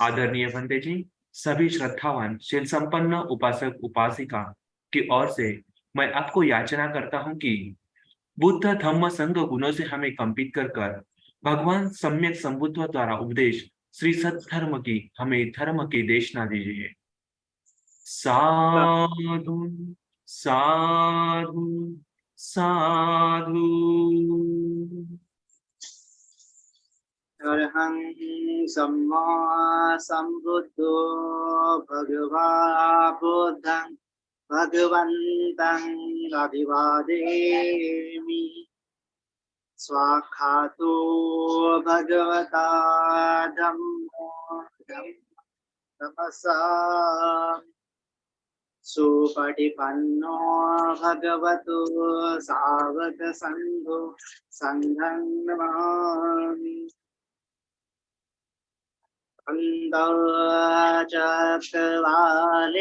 आदरणीय पंडित जी, सभी श्रद्धावान शील संपन्न उपासक उपासिका की ओर से मैं आपको याचना करता हूँ कि बुद्ध धम्म संघ गुणों से हमें कंपित कर कर भगवान सम्यक संबुद्ध द्वारा उपदेश श्री सत्धर्म की हमें धर्म की देशना दीजिए। साधु साधु साधु। अरहं सम्मा सम्बुद्धो भगवा बुद्धं भगवन्तं अभिवादेमि। स्वाक्षातो भगवता धम्मो नमस्सामि। सुपटिपन्नो भगवतो सावक संघो संघं नमामि। चक्रवालेषु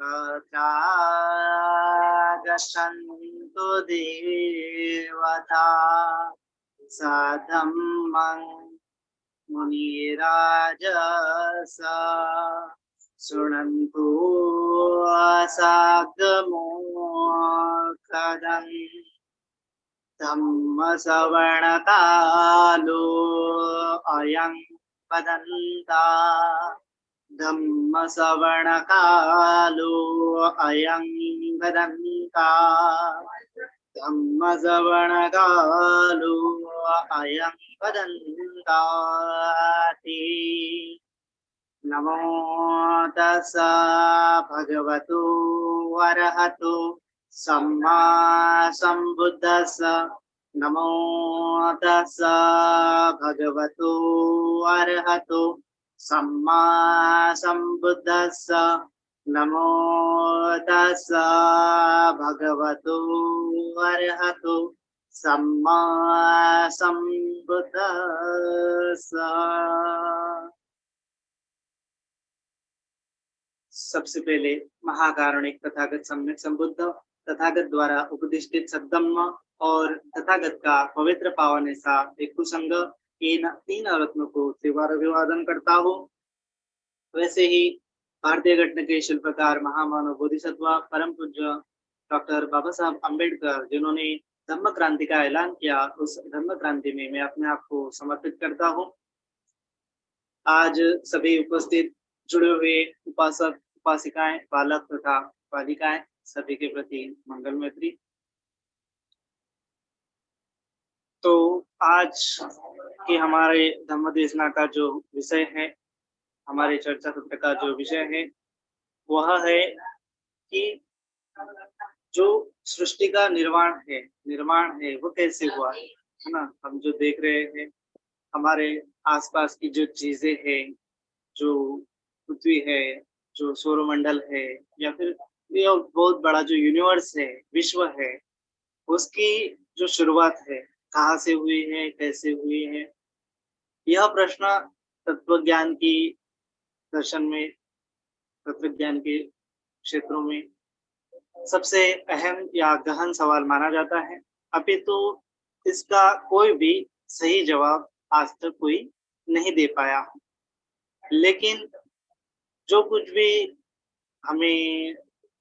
तथा गच्छन्तु देवता सधम्मं मुनिराजस शृण्वन्तु साग्मोखदम् धम्मश्रवणकालो अयं वदन्ता धम्मश्रवणकालो अयं वदन्ता धम्मश्रवणकालो अयं वदन्ताति। नमो तस्स भगवतो अरहतो सम्मा सम्बुद्धस्स। नमो तस्स भगवतो अरहतो सम्मा सम्बुद्धस्स। नमो तस्स भगवतो अरहतो सम्मा सम्बुद्धस्स। सबसे पहले महाकारुणिक तथागत सम्यक संबुद्ध तथागत द्वारा उपदिष्टित सद्धम्म और तथागत का पवित्र पावन ऐसा भिक्षु संघ इन तीन रत्नों को त्रिवार अभिवादन करता हूँ। वैसे ही भारतीय घटना के शिल्पकार महामानव बोधिसत्व परम पूज्य डॉक्टर बाबा साहब अम्बेडकर जिन्होंने धम्म क्रांति का ऐलान किया, उस धम्म क्रांति में मैं अपने आप को समर्पित करता हूँ। आज सभी उपस्थित जुड़े हुए उपासक उपासिकाएं बालक तथा बालिकाएं सभी के प्रति मंगल मैत्री। तो आज के हमारे धम्म देशना का जो विषय है, हमारे चर्चा सत्र का जो विषय है वह है कि जो सृष्टि का निर्माण है वो कैसे हुआ है ना। हम जो देख रहे हैं हमारे आसपास की जो चीजें हैं, जो पृथ्वी है, जो सौरमंडल है, या फिर ये बहुत बड़ा जो यूनिवर्स है, विश्व है, उसकी जो शुरुआत है कहाँ से हुई है, कैसे हुई है, यह प्रश्न तत्वज्ञान की दर्शन में, तत्वज्ञान के क्षेत्रों में सबसे अहम या गहन सवाल माना जाता है। अपितु इसका कोई भी सही जवाब आज तक कोई नहीं दे पाया। लेकिन जो कुछ भी हमें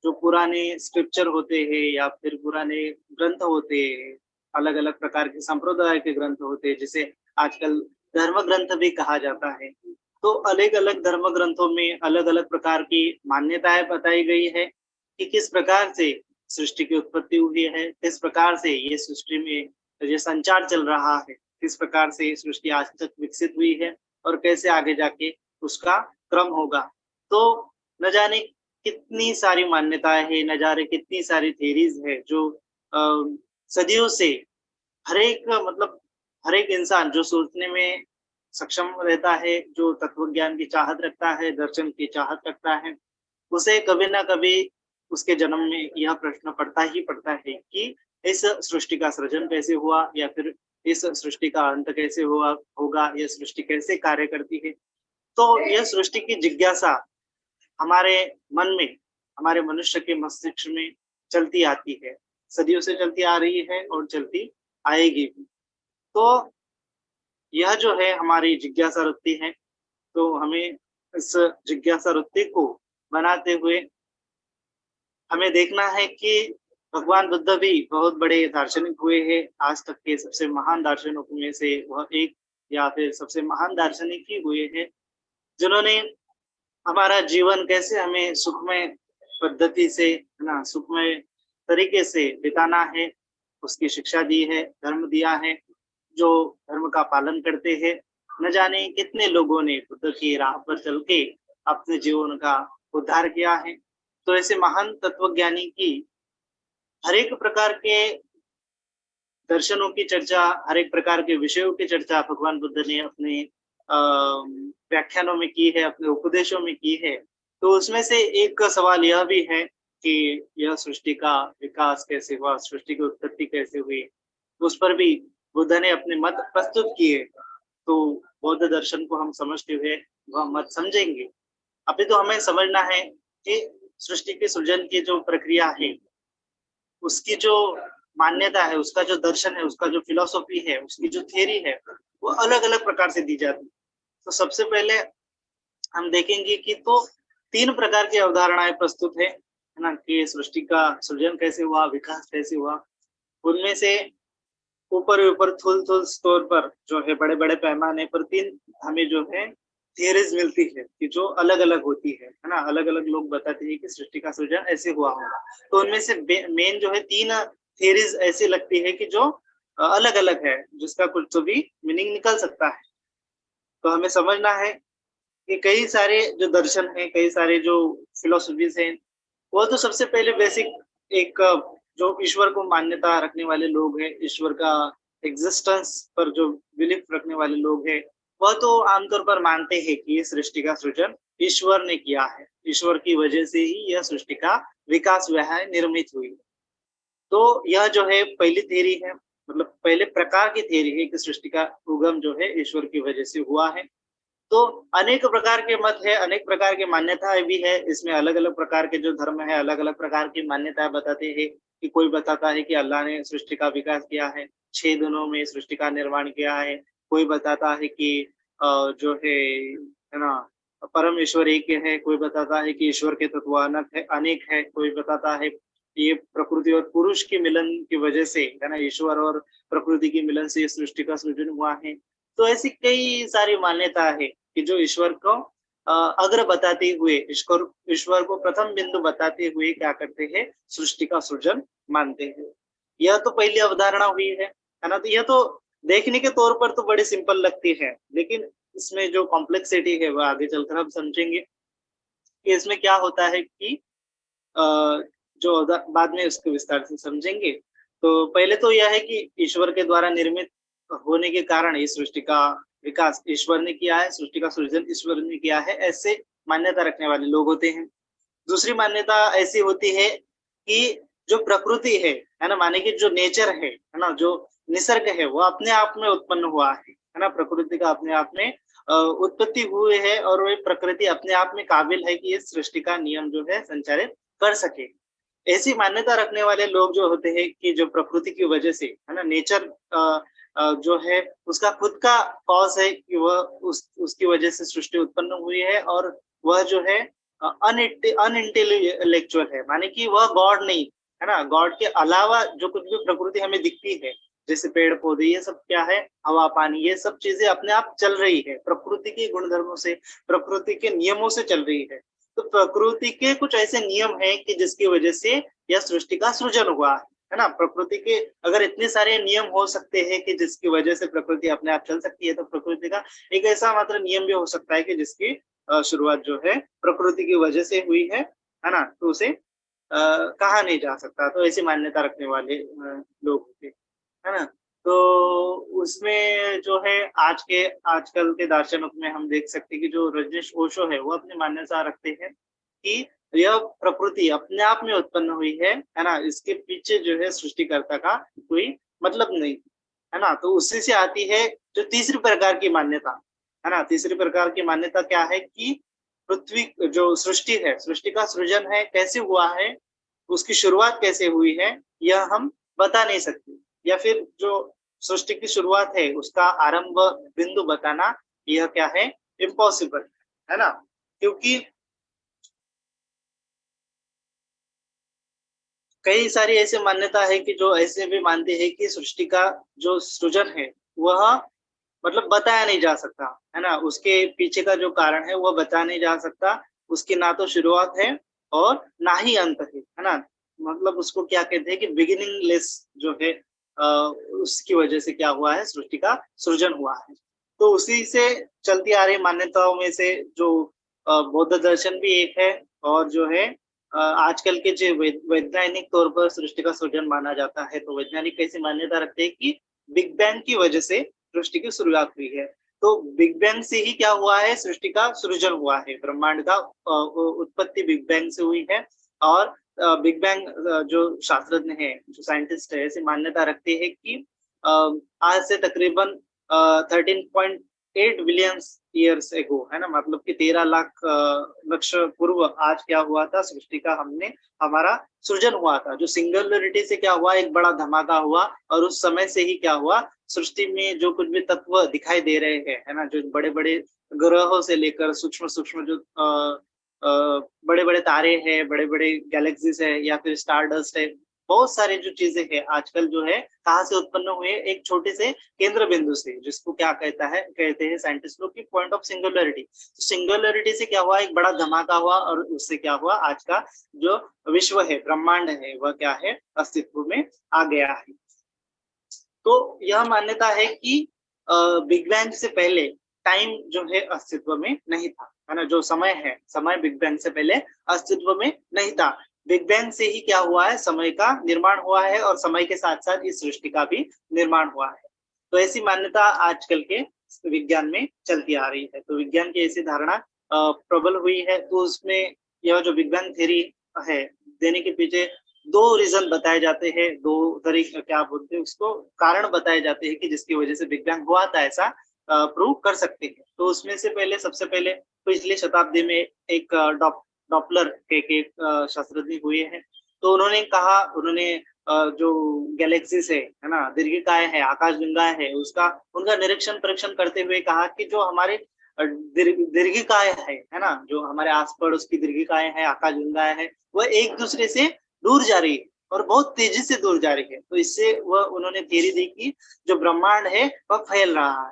जो पुराने स्क्रिप्चर होते हैं या फिर पुराने ग्रंथ होते हैं, अलग अलग प्रकार के संप्रदाय के ग्रंथ होते हैं, जिसे आजकल धर्म ग्रंथ भी कहा जाता है, तो अलग अलग धर्म ग्रंथों में अलग अलग प्रकार की मान्यताएं बताई गई है कि किस प्रकार से सृष्टि की उत्पत्ति हुई है, किस प्रकार से ये सृष्टि में ये संचार चल रहा है, किस प्रकार से सृष्टि आज तक विकसित हुई है और कैसे आगे जाके उसका क्रम होगा। तो न जाने कितनी सारी मान्यताएं हैं, न जाने कितनी सारी थेरीज है जो सदियों से हर एक इंसान जो सोचने में सक्षम रहता है, जो तत्वज्ञान की चाहत रखता है, दर्शन की चाहत रखता है, उसे कभी ना कभी उसके जन्म में यह प्रश्न पड़ता ही पड़ता है कि इस सृष्टि का सृजन कैसे हुआ, या फिर इस सृष्टि का अंत कैसे हुआ होगा, यह सृष्टि कैसे कार्य करती है। तो यह सृष्टि की जिज्ञासा हमारे मन में, हमारे मनुष्य के मस्तिष्क में चलती आती है, सदियों से चलती आ रही है और चलती आएगी भी। तो यह जो है हमारी जिज्ञासा वृत्ति है। तो हमें इस जिज्ञासा वृत्ति को बनाते हुए हमें देखना है कि भगवान बुद्ध भी बहुत बड़े दार्शनिक हुए हैं। आज तक के सबसे महान दार्शनिकों में से वह एक या फिर सबसे महान दार्शनिक ही हुए हैं, जिन्होंने हमारा जीवन कैसे हमें सुखमय पद्धति से, है ना, सुखमय तरीके से बिताना है, उसकी शिक्षा दी है, धर्म दिया है। जो धर्म का पालन करते हैं, न जाने कितने लोगों ने बुद्ध की राह पर चल के अपने जीवन का उद्धार किया है। तो ऐसे महान तत्वज्ञानी की हर एक प्रकार के दर्शनों की चर्चा, हर एक प्रकार के विषयों की चर्चा भगवान बुद्ध ने अपने व्याख्यानों में की है, अपने उपदेशों में की है। तो उसमें से एक सवाल यह भी है कि यह सृष्टि का विकास कैसे हुआ, सृष्टि की उत्पत्ति कैसे हुई, उस पर भी बुद्ध ने अपने मत प्रस्तुत किए। तो बौद्ध दर्शन को हम समझते हुए वह मत समझेंगे। अभी तो हमें समझना है कि सृष्टि के सृजन की जो प्रक्रिया है, उसकी जो मान्यता है, उसका जो दर्शन है, उसका जो फिलॉसफी है, उसकी जो थ्योरी है, वो अलग-अलग प्रकार से दी जाती है। तो सबसे पहले हम देखेंगे कि तो 3 प्रकार की अवधारणाएँ प्रस्तुत है ना? कि सृष्टि का सृजन कैसे हुआ, विकास कैसे हुआ। उनमें से ऊपर-ऊपर थूल-थूल स्तर पर जो है, बड़े-बड़े पैमाने पर 3 हमें जो है थियरीज़ मिलती है कि जो अलग-अलग होती है ना? अलग-अलग लोग बताते हैं कि सृष्टि का सृजन ऐसे हुआ होगा। तो उनमें से मेन जो है 3 थियरीज़ ऐसी लगती है कि जो अलग-अलग है, जिसका कुछ तो भी मीनिंग निकल सकता है। तो हमें समझना है कि कई सारे जो दर्शन हैं, कई सारे जो फिलॉसफीज़ हैं, वो तो सबसे पहले बेसिक एक जो ईश्वर को मान्यता रखने वाले लोग हैं, ईश्वर का एग्जिस्टेंस पर जो बिलीफ रखने वाले लोग हैं, वह तो आमतौर पर मानते हैं कि ये सृष्टि का सृजन ईश्वर ने किया है। ईश्वर की वजह से ही यह सृष्टि का विकास हुआ है, निर्मित हुई है। तो यह जो है पहली थियरी है, मतलब पहले प्रकार की थियरी है कि सृष्टि का उगम जो है ईश्वर की वजह से हुआ है। तो अनेक प्रकार के मत है, अनेक प्रकार की मान्यताएँ भी है। इसमें अलग-अलग प्रकार के जो धर्म है, अलग-अलग प्रकार की मान्यताएँ बताते हैं कि कोई बताता है कि अल्लाह ने सृष्टि का विकास किया है, 6 दिनों में सृष्टि का निर्माण किया है। कोई बताता है कि जो है ना, परम ईश्वर एक ही है। कोई बताता है कि ईश्वर के तत्व अनेक है। कोई बताता है कि ये प्रकृति और पुरुष के मिलन की वजह से, है ना, ईश्वर और प्रकृति के मिलन से इस सृष्टि का सृजन हुआ है। तो ऐसी कई सारी मान्यता है कि जो ईश्वर को अग्र बताते हुए, ईश्वर को प्रथम बिंदु बताते हुए क्या करते हैं, सृष्टि का सृजन मानते हैं। यह तो पहली अवधारणा हुई है ना? तो यह तो देखने के तौर पर तो बड़ी सिंपल लगती है, लेकिन इसमें जो कॉम्प्लेक्सिटी है वो आगे चलकर हम समझेंगे कि इसमें क्या होता है कि अ, जो बाद में उसको विस्तार से समझेंगे। तो पहले तो यह है कि ईश्वर के द्वारा निर्मित होने के कारण इस सृष्टि का विकास ईश्वर ने किया है, सृष्टि का सृजन ईश्वर ने किया है, ऐसे मान्यता रखने वाले लोग होते हैं। दूसरी मान्यता ऐसी होती है कि जो प्रकृति है ना? माने कि जो नेचर है ना? जो निसर्ग है, वो अपने आप में उत्पन्न हुआ है ना? प्रकृति का अपने आप में उत्पत्ति हुई है और वो प्रकृति अपने आप में काबिल है कि इस सृष्टि का नियम जो है संचालित कर सके। ऐसी मान्यता रखने वाले लोग जो होते हैं कि जो प्रकृति की वजह से, है ना, नेचर जो है उसका खुद का कॉज़ है कि वह उसकी वजह से सृष्टि उत्पन्न हुई है और वह जो है अनइंटेलेक्चुअल है, माने कि वह गॉड नहीं, है ना? गॉड के अलावा जो कुछ भी प्रकृति हमें दिखती है, जैसे पेड़-पौधे, ये सब क्या है? हवा, पानी, ये सब चीज़ें अपने आप चल रही है, प्रकृति के गुणधर्मों से, प्रकृति के नियमों से चल रही है। तो प्रकृति के कुछ ऐसे नियम हैं कि जिसकी वजह से यह सृष्टि का सृजन हुआ है ना? प्रकृति के अगर इतने सारे नियम हो सकते हैं कि जिसकी वजह से प्रकृति अपने आप चल सकती है, तो प्रकृति का एक ऐसा मात्र नियम भी हो सकता है कि जिसकी शुरुआत जो है प्रकृति की वजह से हुई है ना? तो उसे कहा नहीं जा सकता। तो ऐसी मान्यता रखने वाले लोग थे, है ना? तो उसमें जो है आजकल के दार्शनिक में हम देख सकते हैं कि जो रजनीश ओशो है, वो अपनी मान्यता रखते हैं कि यह प्रकृति अपने आप में उत्पन्न हुई है ना? इसके पीछे जो है सृष्टिकर्ता का कोई मतलब नहीं, है ना? तो उसी से आती है जो तीसरी प्रकार की मान्यता, है ना? तीसरी प्रकार की मान्यता क्या है कि पृथ्वी जो सृष्टि है, सृष्टि का सृजन है, कैसे हुआ है, उसकी शुरुआत कैसे हुई है, यह हम बता नहीं सकते। या फिर जो सृष्टि की शुरुआत है उसका आरंभ बिंदु बताना यह क्या है, इम्पॉसिबल है ना, क्योंकि कई सारी ऐसी मान्यता है कि जो ऐसे भी मानते हैं कि सृष्टि का जो सृजन है वह मतलब बताया नहीं जा सकता, है ना? उसके पीछे का जो कारण है वह बताया नहीं जा सकता। उसकी ना तो शुरुआत है और ना ही अंत है ना? मतलब उसको क्या कहते हैं कि बिगिनिंगलेस जो है अ, उसकी वजह से क्या हुआ है, सृष्टि का सृजन हुआ है। तो उसी से चलती आ रही मान्यताओं में से जो बौद्ध दर्शन भी एक है और जो है आजकल के जो वैज्ञानिक तौर पर सृष्टि का सृजन माना जाता है, तो वैज्ञानिक कैसी मान्यता रखते हैं कि बिग बैंग की वजह से सृष्टि की शुरुआत हुई है। तो बिग बैंग से ही क्या हुआ है, सृष्टि का सृजन हुआ है। ब्रह्मांड का उत्पत्ति बिग बैंग से हुई है और बिग बैंग जो शास्त्रज्ञ हैं, जो साइंटिस्ट है, ऐसी मान्यता रखते हैं कि अ, आज से तकरीबन 13.8 बिलियन ईयर्स एगो, है ना, मतलब कि 13 लाख वर्ष पूर्व आज क्या हुआ था, सृष्टि का हमारा सृजन हुआ था। जो सिंगुलरिटी से क्या हुआ, एक बड़ा धमाका हुआ और उस समय से ही क्या हुआ, सृष्टि में जो कुछ भी तत्व दिखाई दे रहे हैं, है ना, जो बड़े-बड़े ग्रहों से लेकर सूक्ष्म-सूक्ष्म जो बड़े-बड़े तारे हैं, बड़े-बड़े गैलेक्सीज़ है या फिर स्टार डस्ट है, बहुत सारी जो चीज़ें हैं आजकल जो है कहाँ से उत्पन्न हुए, एक छोटे से केंद्र बिंदु से, जिसको क्या कहते हैं साइंटिस्ट लोग की पॉइंट ऑफ सिंगुलरिटी। तो सिंगुलरिटी से क्या हुआ, एक बड़ा धमाका हुआ और उससे क्या हुआ, आज का जो विश्व है, ब्रह्मांड है, वह क्या है, अस्तित्व में आ गया है। तो यह मान्यता है कि बिग बैंग से पहले टाइम जो है अस्तित्व में नहीं था, है ना? जो समय है, समय बिग बैंग से पहले अस्तित्व में नहीं था। बिग बैंग से ही क्या हुआ है, समय का निर्माण हुआ है और समय के साथ-साथ इस सृष्टि का भी निर्माण हुआ है। तो ऐसी मान्यता आजकल के विज्ञान में चलती आ रही है। तो विज्ञान की ऐसी धारणा प्रबल हुई है, तो उसमें यह जो बिग बैंग थ्योरी है, देने के पीछे 2 रीज़न बताए जाते हैं, 2 तरीके क्या बोलते हैं उसको, कारण बताए जाते हैं कि जिसकी वजह से बिग बैंग हुआ था, ऐसा प्रूव कर सकते हैं। तो उसमें से पहले सबसे पहले पिछली शताब्दी में एक डॉपलर के शास्त्रज्ञ हुए हैं। तो उन्होंने कहा, उन्होंने जो गैलेक्सीज़ है ना? दीर्घिकाएँ हैं, आकाशगंगाएँ हैं, उसका उनका निरीक्षण-परीक्षण करते हुए कहा कि जो हमारे दीर्घिकाएँ है ना? जो हमारे आस-पड़ोस की दीर्घिकाएँ हैं, आकाशगंगाएँ हैं, वह एक-दूसरे से दूर जा रही है और बहुत तेजी से दूर जा रही है। तो इससे वह उन्होंने थियरी दी कि जो ब्रह्मांड है वह फैल रहा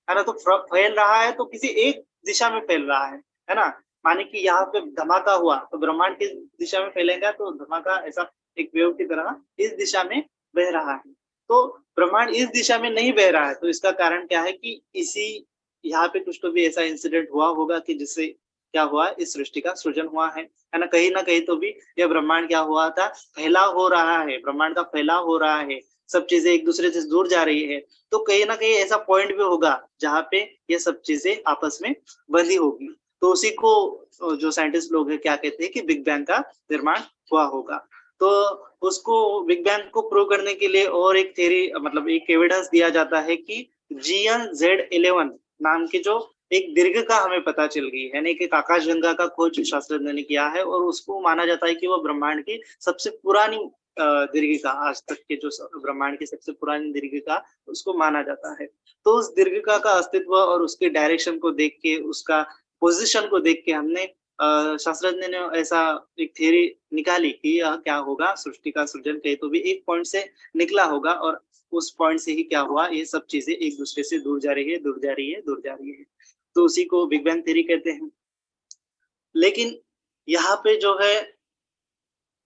है ना? तो फैल रहा है तो किसी एक दिशा में फैल रहा है ना? माने कि यहाँ पे धमाका हुआ तो ब्रह्मांड किस दिशा में फैलेगा, तो धमाका ऐसा एक वेव की तरह इस दिशा में बह रहा है। तो ब्रह्मांड इस दिशा में नहीं बह रहा है, तो इसका कारण क्या है कि इसी यहाँ पे कुछ तो भी ऐसा इंसिडेंट हुआ होगा कि जिससे क्या हुआ, इस सृष्टि का सृजन हुआ है ना? कहीं न कहीं तो भी यह ब्रह्मांड क्या हुआ था, फैलाव हो रहा है, ब्रह्मांड का फैलाव हो रहा है, सब चीज़ें एक-दूसरे से दूर जा रही है। तो कहीं न कहीं ऐसा पॉइंट भी होगा, जहाँ पे ये सब चीज़ें आपस में बंधी होगी। तो उसी को जो साइंटिस्ट लोग हैं क्या कहते हैं कि बिग बैंग का निर्माण हुआ होगा। तो उसको बिग बैंग को प्रूव करने के लिए और एक थियरी मतलब एक एविडेंस दिया जाता है कि GN-Z11 नाम की जो एक दीर्घिका हमें पता चल गई है, यानी कि आकाशगंगा का खोज शास्त्रज्ञ ने किया है और उसको माना जाता है कि वो ब्रह्मांड की सबसे पुरानी दीर्घिका, आज तक के जो ब्रह्मांड की सबसे पुरानी दीर्घिका उसको माना जाता है। तो उस दीर्घिका का अस्तित्व और उसके डायरेक्शन को देख के, उसका पोजीशन को देख के हमने शास्त्रज्ञ ने ऐसा एक थियरी निकाली कि यह क्या होगा, सृष्टि का सृजन कहीं तो भी एक पॉइंट से निकला होगा और उस पॉइंट से ही क्या हुआ, ये सब चीजें एक दूसरे से दूर जा रही है, दूर जा रही है, दूर जा रही है। तो उसी को बिग बैंग थ्योरी कहते हैं। लेकिन यहाँ पे जो है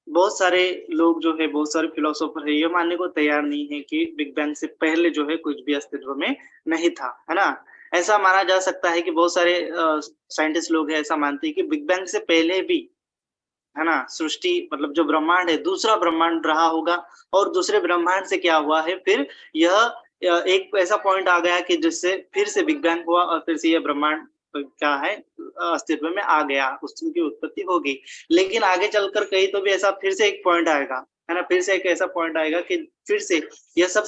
बहुत सारे लोग जो है, बहुत सारे फिलोसोफर है, ये मानने को तैयार नहीं है कि बिग बैंग से पहले जो है कुछ भी अस्तित्व में नहीं था, है ना? ऐसा माना जा सकता है कि बहुत सारे साइंटिस्ट लोग हैं ऐसा मानते हैं कि बिग बैंग से पहले भी, है ना, सृष्टि मतलब जो ब्रह्मांड है, दूसरा ब्रह्मांड रहा होगा और दूसरे ब्रह्मांड से क्या हुआ है, फिर यह एक ऐसा पॉइंट आ गया कि जिससे फिर से बिग बैंग हुआ और फिर से यह ब्रह्मांड क्या है, अस्तित्व में आ गया, उसकी उत्पत्ति हो गई। लेकिन आगे चलकर कहीं तो भी ऐसा फिर से एक पॉइंट आएगा, है ना? फिर से एक ऐसा पॉइंट आएगा कि फिर से यह सब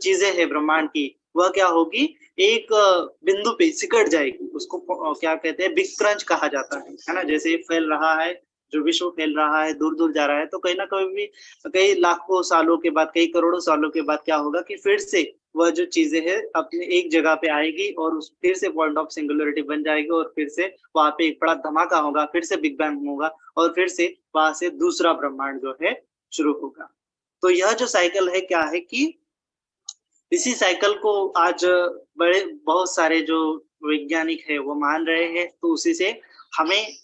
चीज़ें हैं ब्रह्मांड की, वह क्या होगी, एक बिंदु पे सिकुड़ जाएगी। उसको क्या कहते हैं, बिग क्रंच कहा जाता है ना? जैसे ये फैल रहा है, जो विश्व फैल रहा है, दूर-दूर जा रहा है, तो कहीं न कहीं भी कई लाखों सालों के बाद, कई करोड़ों सालों के बाद क्या होगा कि फिर से वह जो चीज़ें हैं अपने एक जगह पे आएगी और उस फिर से पॉइंट ऑफ सिंगुलैरिटी बन जाएगी और फिर से वहाँ पे एक बड़ा धमाका होगा, फिर से बिग बैंग होगा और फिर से वहाँ से दूसरा ब्रह्मांड जो है शुरू होगा। तो यह जो साइकिल है क्या है कि इसी साइकिल को आज बड़े बहुत सारे जो वैज्ञानिक हैं वो मान रहे हैं, तो उसी से हमें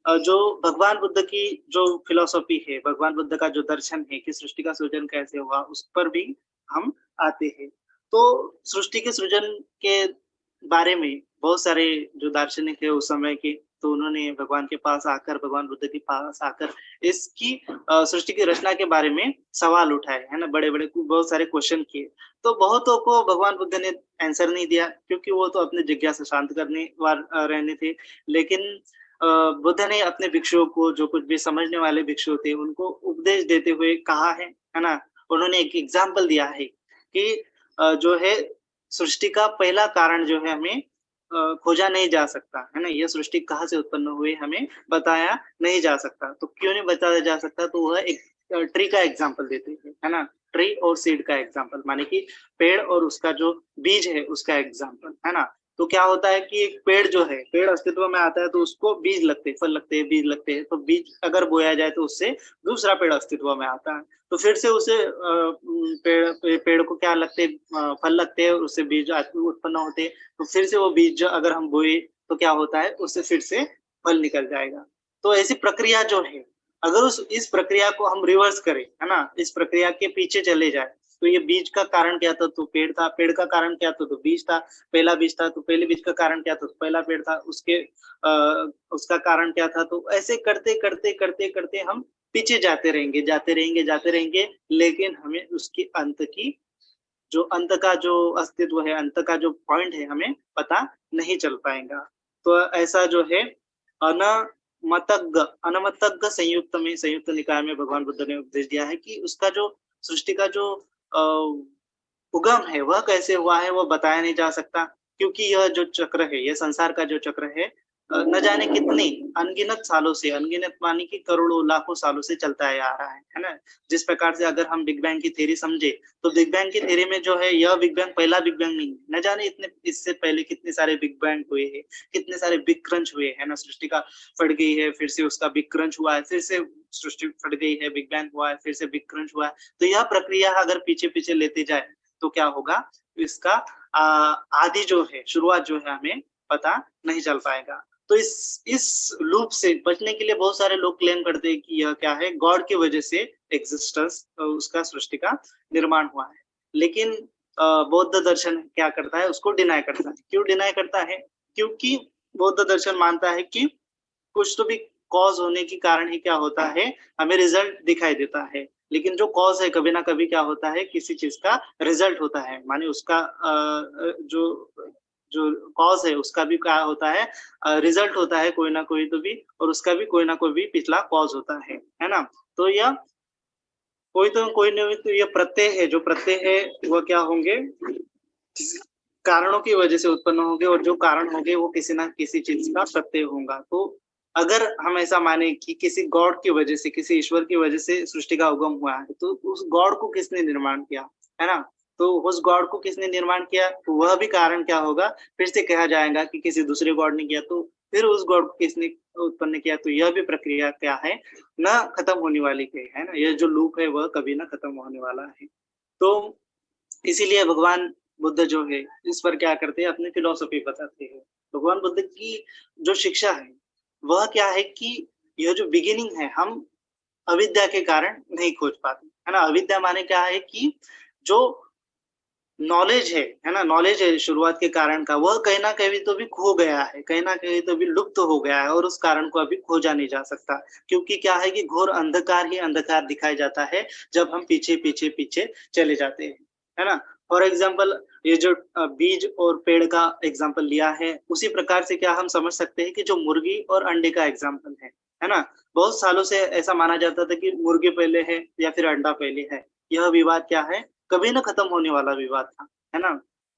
जो भगवान बुद्ध की जो फ़िलॉसफ़ी है, भगवान बुद्ध का जो दर्शन है कि सृष्टि का सृजन कैसे हुआ, उस पर भी हम आते हैं। तो सृष्टि के सृजन के बारे में बहुत सारे जो दार्शनिक है उस समय के, तो उन्होंने भगवान के पास आकर, भगवान बुद्ध के पास आकर इसकी सृष्टि की रचना के बारे में सवाल उठाए, है ना? बड़े-बड़े बहुत सारे क्वेश्चन किए। तो बहुतों को भगवान बुद्ध ने आंसर नहीं दिया क्योंकि वो तो अपनी जिज्ञासा शांत करने रहने थे। लेकिन बुद्ध ने अपने भिक्षुओं को जो कुछ भी समझने वाले भिक्षु थे, उनको उपदेश देते हुए कहा है ना? उन्होंने एक एग्ज़ाम्पल दिया है कि जो है सृष्टि का पहला कारण जो है हमें खोजा नहीं जा सकता, है ना? ये सृष्टि कहाँ से उत्पन्न हुई हमें बताया नहीं जा सकता। तो क्यों नहीं बताया जा सकता? तो वह एक ट्री का एग्ज़ाम्पल देते हैं, है ना? ट्री और सीड का एग्ज़ाम्पल माने कि पेड़ और उसका जो बीज है उसका एग्ज़ाम्पल, है ना? तो क्या होता है कि एक पेड़ जो है, पेड़ अस्तित्व में आता है तो उसको बीज लगते हैं, फल लगते हैं, बीज लगते हैं। तो बीज अगर बोया जाए तो उससे दूसरा पेड़ अस्तित्व में आता है। तो फिर से उसे पेड़ को क्या लगते हैं फल लगते हैं, उससे बीज उत्पन्न होते हैं। तो फिर से वो बीज अगर हम बोए तो क्या होता है, उससे फिर से फल निकल जाएगा। तो ऐसी प्रक्रिया जो है, अगर उस इस प्रक्रिया को हम रिवर्स करें, है ना? इस प्रक्रिया के पीछे चले जाएँ, तो ये बीज का कारण क्या था? तो पेड़ था, पेड़ का कारण क्या था? तो बीज था, पहला बीज था, तो पहले बीज का कारण क्या था? तो पहला पेड़ था, उसका कारण क्या था? तो ऐसे करते हम पीछे जाते रहेंगे, लेकिन हमें उसकी अंत का जो अस्तित्व है, अंत का जो पॉइंट है, हमें पता नहीं चल पाएगा। तो ऐसा जो है अनमतज्ञ संयुक्त निकाय में भगवान बुद्ध ने उपदेश दिया है कि उसका जो सृष्टि का जो अ, उगम है, वह कैसे हुआ है, वो बताया नहीं जा सकता क्योंकि यह जो चक्र है, ये संसार का जो चक्र है न जाने कितने अनगिनत सालों से, अनगिनत माने कि करोड़ों, लाखों सालों से चलता आ रहा है ना? जिस प्रकार से अगर हम बिग बैंग की थ्योरी समझे, तो बिग बैंग की थ्योरी में जो है, यह बिग बैंग पहला बिग बैंग नहीं है। न जाने इतने इससे पहले कितने सारे बिग बैंग हुए हैं, कितने सारे बिग क्रंच हुए, है ना? सृष्टि का फट गई है, फिर से उसका बिग क्रंच हुआ है, फिर से सृष्टि फट गई है, बिग बैंग हुआ है, फिर से बिग क्रंच हुआ है। तो यह प्रक्रिया अगर पीछे-पीछे लेते जाए, तो क्या होगा? इसका अ, आदि जो है, शुरुआत जो है, हमें पता नहीं चल पाएगा। तो इस लूप से बचने के लिए बहुत सारे लोग क्लेम करते हैं कि यह क्या है, गॉड की वजह से एक्जिस्टेंस उसका सृष्टि का निर्माण हुआ है। लेकिन बौद्ध दर्शन क्या करता है, उसको डिनाई करता है। क्यों डिनाई करता है? क्योंकि बौद्ध दर्शन मानता है कि कुछ तो भी कॉज़ होने के कारण ही क्या होता है, हमें रिज़ल्ट दिखाई देता है। लेकिन जो कॉज़ है कभी न कभी क्या होता है, किसी चीज़ का रिज़ल्ट होता है। माने उसका जो जो कॉज़ है उसका भी क्या होता है रिज़ल्ट होता है कोई न कोई तो भी और उसका भी कोई न कोई भी पिछला कॉज़ होता है ना? तो यह कोई न कोई तो ये प्रत्यय है, जो प्रत्यय है वो क्या होंगे, किसी कारणों की वजह से उत्पन्न होंगे और जो कारण होंगे वो किसी न किसी चीज़ का प्रत्यय होगा। तो अगर हम ऐसा माने कि किसी गॉड की वजह से, किसी ईश्वर की वजह से सृष्टि का उगम हुआ है, तो उस गॉड को किसने निर्माण किया, है ना? तो उस गॉड को किसने निर्माण किया, तो वह भी कारण क्या होगा, फिर से कहा जाएगा कि किसी दूसरे गॉड ने किया, तो फिर उस गॉड को किसने उत्पन्न किया, तो यह भी प्रक्रिया क्या है, ना खत्म होने वाली है ना? यह जो लूप है वह कभी ना खत्म होने वाला है। तो इसीलिए भगवान बुद्ध जो है, इस पर क्या करते हैं, अपनी फिलॉसफी बताते हैं। भगवान बुद्ध की जो शिक्षा है, वह क्या है कि यह जो बिगिनिंग है, हम अविद्या के कारण नहीं खोज पाते, है ना? अविद्या माने क्या है कि जो है ना? नॉलेज है शुरुआत के कारण का, वह कहीं न कहीं तो भी खो गया है, कहीं न कहीं तो भी लुप्त हो गया है और उस कारण को अभी खोजा नहीं जा सकता। क्योंकि क्या है कि घोर अंधकार ही अंधकार दिखाई जाता है, जब हम पीछे चले जाते हैं, है ना? फॉर एग्ज़ाम्पल ये जो बीज और पेड़ का एग्ज़ाम्पल लिया है, उसी प्रकार से क्या हम समझ सकते हैं कि जो मुर्गी और अंडे का एग्ज़ाम्पल है ना? बहुत सालों से ऐसा माना जाता था कि मुर्गी पहले है या फिर अंडा पहले है। यह विवाद क्या है, कभी ना खत्म होने वाला विवाद था, है ना?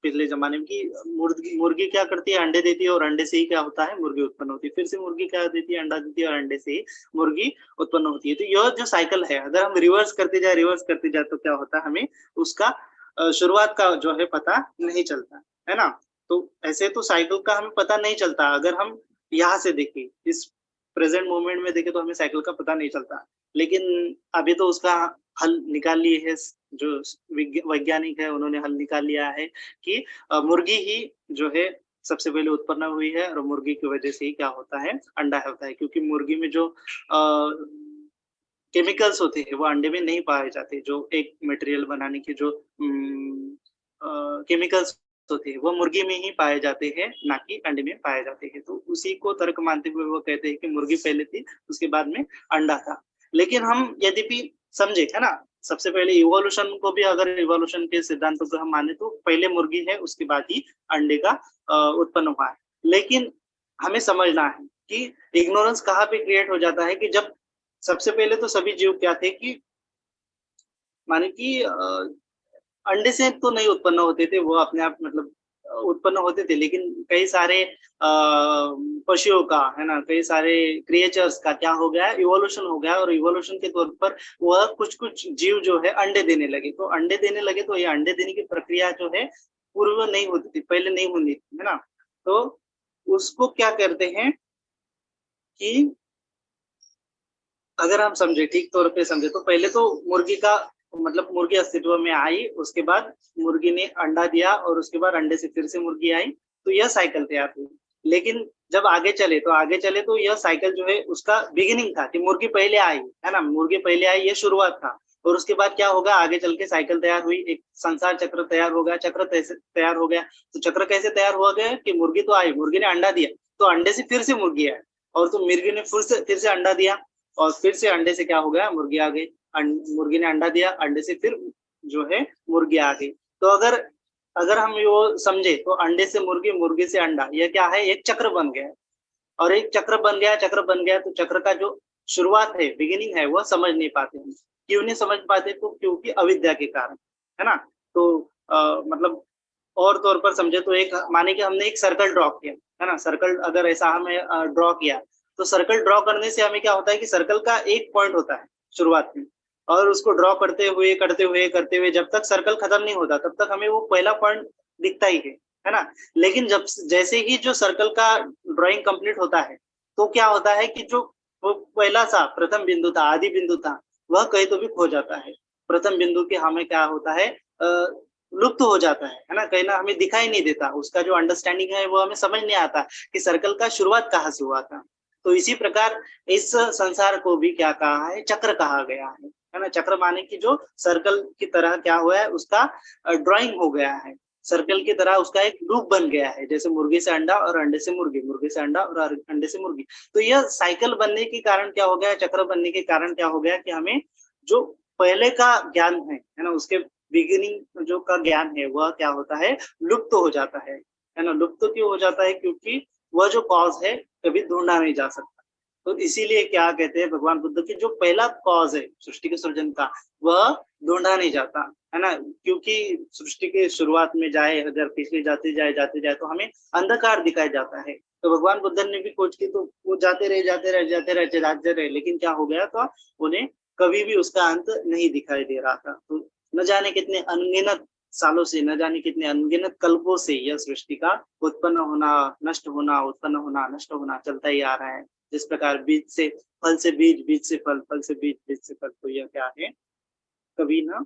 पिछले जमाने में कि मुर्गी मुर्गी क्या करती है, अंडे देती है और अंडे से ही क्या होता है, मुर्गी उत्पन्न होती है। फिर से मुर्गी क्या देती है, अंडा देती है और अंडे से ही मुर्गी उत्पन्न होती है। तो यह जो साइकिल है, अगर हम रिवर्स करते जाए तो क्या होता है, हमें उसका शुरुआत का जो है पता नहीं चलता, है ना? तो ऐसे तो साइकिल का हमें पता नहीं चलता। अगर हम यहाँ से देखें, इस प्रेजेंट मोमेंट में देखें तो हमें साइकिल का पता नहीं चलता। लेकिन अभी तो उसका हल निकाल लिए है, जो वैज्ञानिक है उन्होंने हल निकाल लिया है कि मुर्गी ही जो है सबसे पहले उत्पन्न हुई है और मुर्गी की वजह से ही क्या होता है, अंडा होता है। क्योंकि मुर्गी में जो केमिकल्स होते हैं वो अंडे में नहीं पाए जाते। जो एक मटेरियल बनाने के जो केमिकल्स होते हैं वो मुर्गी में ही पाए जाते हैं, ना कि अंडे में पाए जाते हैं। तो उसी को तर्क मानते हुए वो कहते हैं कि मुर्गी पहले थी, उसके बाद में अंडा था। लेकिन हम यद्यपि समझे, है ना? सबसे पहले इवोल्यूशन को भी, अगर इवोल्यूशन के सिद्धांतों को हम माने तो पहले मुर्गी है, उसके बाद ही अंडे का उत्पन्न हुआ है। लेकिन हमें समझना है कि इग्नोरेंस कहाँ पे क्रिएट हो जाता है कि जब सबसे पहले तो सभी जीव क्या थे कि माने कि अंडे से तो नहीं उत्पन्न होते थे, वो अपने आप मतलब उत्पन्न होते थे, लेकिन कई सारे पशुओं का, है ना, कई सारे क्रिएचर्स का क्या हो गया, इवोल्यूशन हो गया और इवोल्यूशन के तौर पर वह कुछ-कुछ जीव जो है अंडे देने लगे। तो अंडे देने लगे तो ये अंडे देने की प्रक्रिया जो है पूर्व नहीं होती थी, पहले नहीं होती थी, है ना? तो उसको क्या करते हैं कि अगर हम समझे, ठीक तौर पे समझे तो पहले तो मुर्गी का मतलब मुर्गी अस्तित्व में आई, उसके बाद मुर्गी ने अंडा दिया और उसके बाद अंडे से फिर से मुर्गी आई, तो यह साइकिल तैयार हुई। लेकिन जब आगे चले तो यह साइकिल जो है उसका बिगिनिंग था कि मुर्गी पहले आई, है ना? मुर्गी पहले आई, ये शुरुआत था। और उसके बाद क्या होगा, आगे चल के साइकिल तैयार हुई, एक संसार चक्र तैयार हो गया, चक्र कैसे तैयार हो गया। तो चक्र कैसे तैयार हो गया कि मुर्गी तो आई, मुर्गी ने अंडा दिया, तो अंडे से फिर से मुर्गी आई और तो मुर्गी ने फिर से अंडा दिया और फिर से अंडे से क्या हो गया, मुर्गी आ गई। मुर्गी ने अंडा दिया, अंडे से फिर जो है मुर्गी आ गई। तो अगर अगर हम वो समझे तो अंडे से मुर्गी, मुर्गी से अंडा, यह क्या है, एक चक्र बन गया है। और एक चक्र बन गया तो चक्र का जो शुरुआत है, बिगिनिंग है, वह समझ नहीं पाते हैं। क्यों नहीं समझ पाते? तो क्योंकि अविद्या के कारण, है ना? तो मतलब और तौर पर समझे तो एक माने कि हमने एक सर्कल ड्रॉ किया, है ना? सर्कल अगर ऐसा हमें ड्रॉ किया, तो सर्कल ड्रॉ करने से हमें क्या होता है कि सर्कल का एक पॉइंट होता है शुरुआत में, और उसको ड्रॉ करते हुए जब तक सर्कल खत्म नहीं होता तब तक हमें वो पहला पॉइंट दिखता ही है ना? लेकिन जब जैसे ही जो सर्कल का ड्राइंग कंप्लीट होता है, तो क्या होता है कि जो वो पहला सा प्रथम बिंदु था, आदि बिंदु था, वह कहीं तो भी खो जाता है। प्रथम बिंदु के हमें क्या होता है, लुप्त हो जाता है ना? कहीं ना हमें दिखाई नहीं देता, उसका जो अंडरस्टैंडिंग है वो हमें समझ नहीं आता कि सर्कल का शुरुआत कहाँ से हुआ था। तो इसी प्रकार इस संसार को भी क्या कहा है, चक्र कहा गया है ना? चक्र माने कि जो सर्कल की तरह क्या हुआ है, उसका ड्राइंग हो गया है, सर्कल की तरह उसका एक लूप बन गया है, जैसे मुर्गी से अंडा और अंडे से मुर्गी, मुर्गी से अंडा और अंडे से मुर्गी। तो यह साइकिल बनने के कारण क्या हो गया, चक्र बनने के कारण क्या हो गया कि हमें जो पहले का ज्ञान है ना, उसके बिगिनिंग जो का ज्ञान है वह क्या होता है, लुप्त हो जाता है ना? लुप्त क्यों हो जाता है? क्योंकि वह जो कॉज है कभी ढूंढा नहीं जा सकता। तो इसीलिए क्या कहते हैं भगवान बुद्ध की, जो पहला कॉज है सृष्टि के सृजन का, वह ढूंढा नहीं जाता, है ना? क्योंकि सृष्टि के शुरुआत में जाए, अगर पीछे जाते जाए तो हमें अंधकार दिखाया जाता है। तो भगवान बुद्ध ने भी खोज की, तो वो जाते रहे, लेकिन क्या हो गया था, उन्हें कभी भी उसका अंत नहीं दिखाई दे रहा था। तो न जाने कितने अनगिनत सालों से, न जाने कितने अनगिनत कल्पों से यह सृष्टि का उत्पन्न होना, नष्ट होना, उत्पन्न होना, नष्ट होना चलता ही आ रहा है। जिस प्रकार बीज से फल से बीज, बीज से फल, फल से बीज, बीज से फल, तो यह क्या है, कभी ना